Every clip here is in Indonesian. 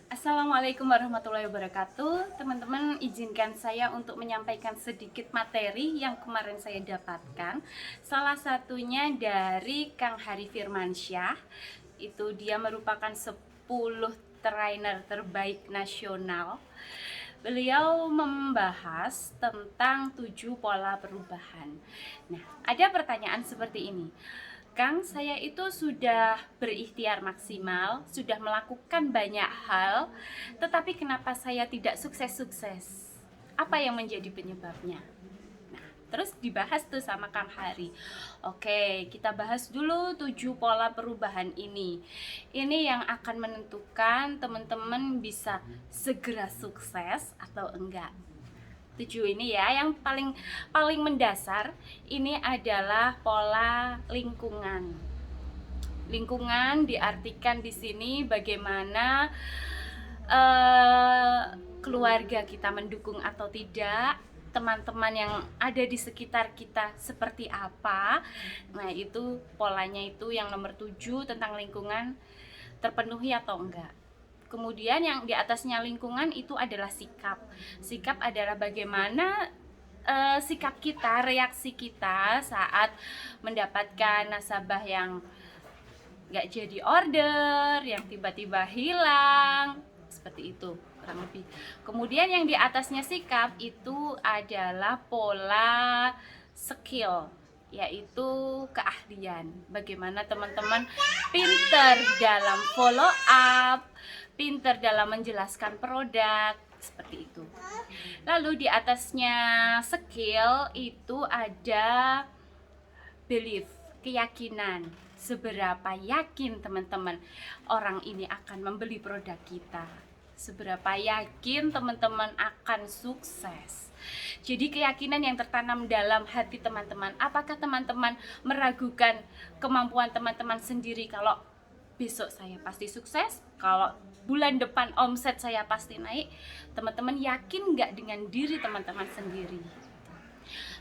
Assalamualaikum warahmatullahi wabarakatuh. Teman-teman, izinkan saya untuk menyampaikan sedikit materi yang kemarin saya dapatkan. Salah satunya dari Kang Hari Firmansyah. Itu dia merupakan 10 trainer terbaik nasional. Beliau membahas tentang 7 pola perubahan. Nah, ada pertanyaan seperti ini. Kang, saya itu sudah berikhtiar maksimal, sudah melakukan banyak hal, tetapi kenapa saya tidak sukses-sukses? Apa yang menjadi penyebabnya? Nah, terus dibahas tuh sama Kang Hari. Oke, kita bahas dulu 7 pola perubahan ini. Ini yang akan menentukan teman-teman bisa segera sukses atau enggak. 7 ini ya, yang paling mendasar ini adalah pola lingkungan. Lingkungan diartikan di sini bagaimana keluarga kita mendukung atau tidak, teman-teman yang ada di sekitar kita seperti apa. Nah, itu polanya itu yang nomor 7 tentang lingkungan terpenuhi atau enggak. Kemudian yang di atasnya lingkungan itu adalah sikap. Sikap adalah bagaimana sikap kita, reaksi kita saat mendapatkan nasabah yang nggak jadi order, yang tiba-tiba hilang, seperti itu kurang lebih. Kemudian yang di atasnya sikap itu adalah pola skill, yaitu keahlian. Bagaimana teman-teman pinter dalam follow up, pinter dalam menjelaskan produk, seperti itu. Lalu di atasnya skill itu ada belief, keyakinan. Seberapa yakin teman-teman orang ini akan membeli produk kita, seberapa yakin teman-teman akan sukses. Jadi keyakinan yang tertanam dalam hati teman-teman. Apakah teman-teman meragukan kemampuan teman-teman sendiri kalau besok saya pasti sukses, kalau bulan depan omset saya pasti naik? Teman-teman yakin nggak dengan diri teman-teman sendiri?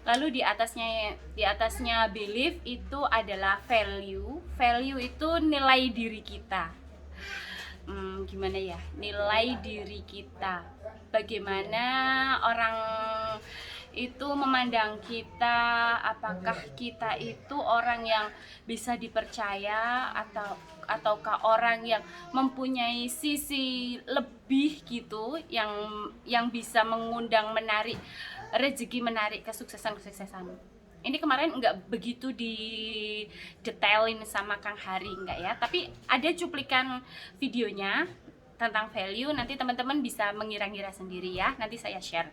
Lalu di atasnya belief itu adalah value. Value itu nilai diri kita. Gimana ya? Nilai diri kita. Bagaimana orang itu memandang kita, apakah kita itu orang yang bisa dipercaya ataukah orang yang mempunyai sisi lebih gitu, yang bisa mengundang, menarik rezeki, menarik kesuksesan. Ini kemarin nggak begitu didetailin sama Kang Hari, nggak ya, tapi ada cuplikan videonya tentang value. Nanti teman-teman bisa mengira-ngira sendiri ya, nanti saya share.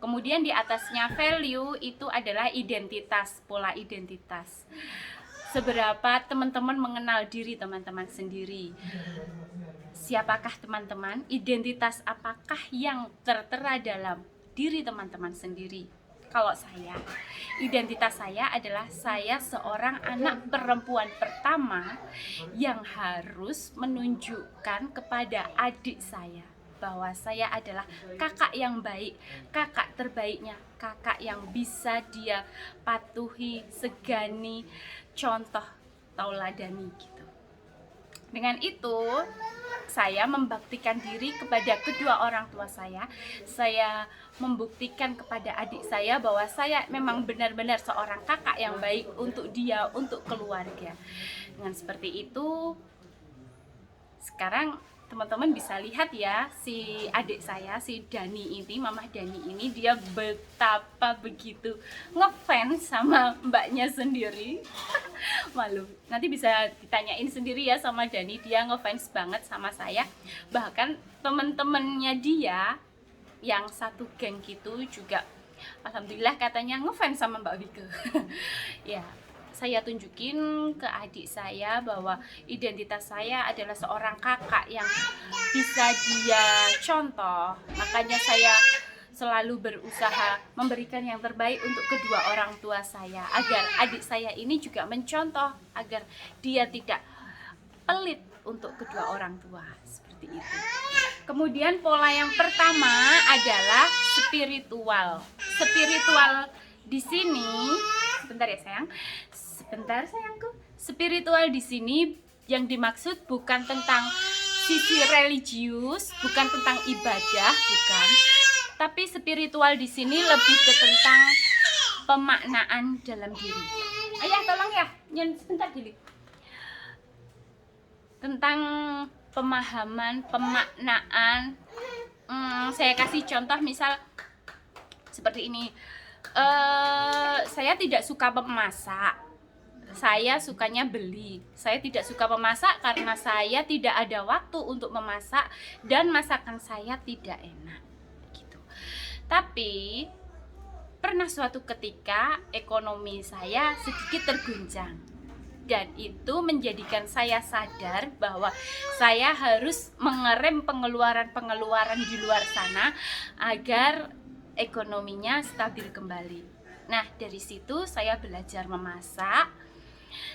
Kemudian di atasnya value itu adalah identitas, pola identitas. Seberapa teman-teman mengenal diri teman-teman sendiri. Siapakah teman-teman? Identitas apakah yang tertera dalam diri teman-teman sendiri? Kalau saya, identitas saya adalah saya seorang anak perempuan pertama yang harus menunjukkan kepada adik saya bahwa saya adalah kakak yang baik, kakak terbaiknya, kakak yang bisa dia patuhi, segani, contoh, tauladani gitu. Dengan itu, saya membaktikan diri kepada kedua orang tua saya. Saya membuktikan kepada adik saya bahwa saya memang benar-benar seorang kakak yang baik untuk dia, untuk keluarga. Dengan seperti itu, sekarang teman-teman bisa lihat ya, si adik saya, si Dani ini, Mamah Dani ini, dia betapa begitu ngefans sama mbaknya sendiri. Malu, nanti bisa ditanyain sendiri ya sama Dani, dia ngefans banget sama saya. Bahkan teman-temannya dia yang satu geng gitu juga alhamdulillah katanya ngefans sama Mbak Wike. Ya, saya tunjukin ke adik saya bahwa identitas saya adalah seorang kakak yang bisa dia contoh. Makanya saya selalu berusaha memberikan yang terbaik untuk kedua orang tua saya, agar adik saya ini juga mencontoh, agar dia tidak pelit untuk kedua orang tua, seperti itu. Kemudian pola yang pertama adalah spiritual. Spiritual di sini, sebentar ya sayang. Sebentar sayangku. Spiritual di sini yang dimaksud bukan tentang sisi religius, bukan tentang ibadah, bukan. Tapi spiritual di sini lebih ke tentang pemaknaan dalam diri. Ayah tolong ya, nyen sebentar dulu. Tentang pemahaman, pemaknaan. Saya kasih contoh misal seperti ini. Saya tidak suka memasak. Saya sukanya beli. Saya tidak suka memasak karena saya tidak ada waktu untuk memasak dan masakan saya tidak enak gitu. Tapi pernah suatu ketika ekonomi saya sedikit terguncang. Dan itu menjadikan saya sadar bahwa saya harus mengerem pengeluaran-pengeluaran di luar sana agar ekonominya stabil kembali. Nah, dari situ saya belajar memasak.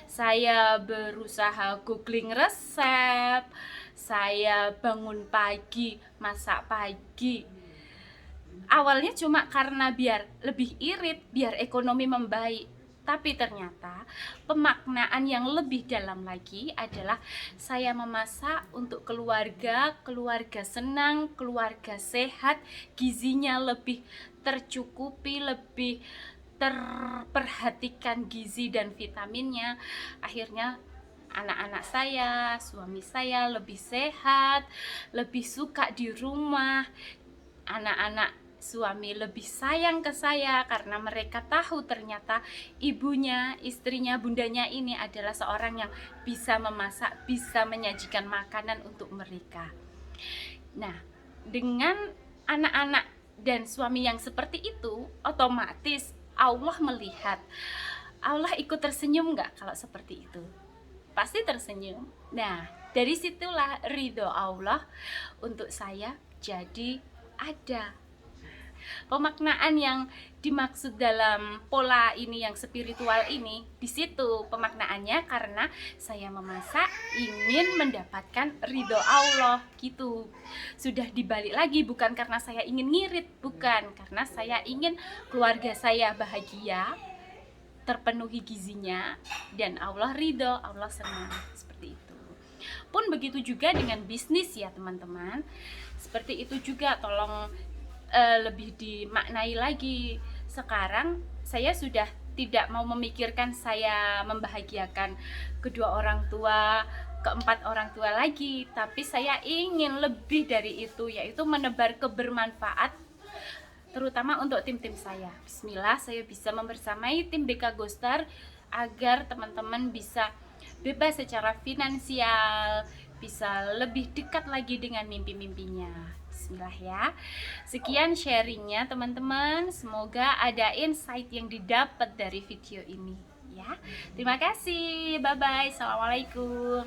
Saya berusaha googling resep. Saya bangun pagi, masak pagi. Awalnya cuma karena biar lebih irit, biar ekonomi membaik. Tapi ternyata pemaknaan yang lebih dalam lagi adalah saya memasak untuk keluarga, keluarga senang, keluarga sehat, gizinya lebih tercukupi, lebih terperhatikan gizi dan vitaminnya. Akhirnya anak-anak saya, suami saya lebih sehat, lebih suka di rumah. Anak-anak suami lebih sayang ke saya karena mereka tahu ternyata ibunya, istrinya, bundanya ini adalah seorang yang bisa memasak, bisa menyajikan makanan untuk mereka. Nah, dengan anak-anak dan suami yang seperti itu, otomatis Allah melihat. Allah ikut tersenyum nggak kalau seperti itu? Pasti tersenyum. Nah, dari situlah ridho Allah untuk saya jadi ada. Pemaknaan yang dimaksud dalam pola ini yang spiritual ini, di situ pemaknaannya karena saya memasak ingin mendapatkan ridho Allah gitu. Sudah dibalik lagi, bukan karena saya ingin ngirit, bukan, karena saya ingin keluarga saya bahagia, terpenuhi gizinya, dan Allah ridho, Allah senang, seperti itu. Pun begitu juga dengan bisnis ya teman-teman. Seperti itu juga, tolong lebih dimaknai lagi. Sekarang saya sudah tidak mau memikirkan saya membahagiakan kedua orang tua, keempat orang tua lagi, tapi saya ingin lebih dari itu, yaitu menebar kebermanfaat terutama untuk tim-tim saya. Bismillah, saya bisa membersamai tim BK Ghostar agar teman-teman bisa bebas secara finansial, bisa lebih dekat lagi dengan mimpi-mimpinya. Bismillah ya. Sekian sharingnya teman-teman. Semoga ada insight yang didapat dari video ini ya. Terima kasih. Bye bye. Assalamualaikum.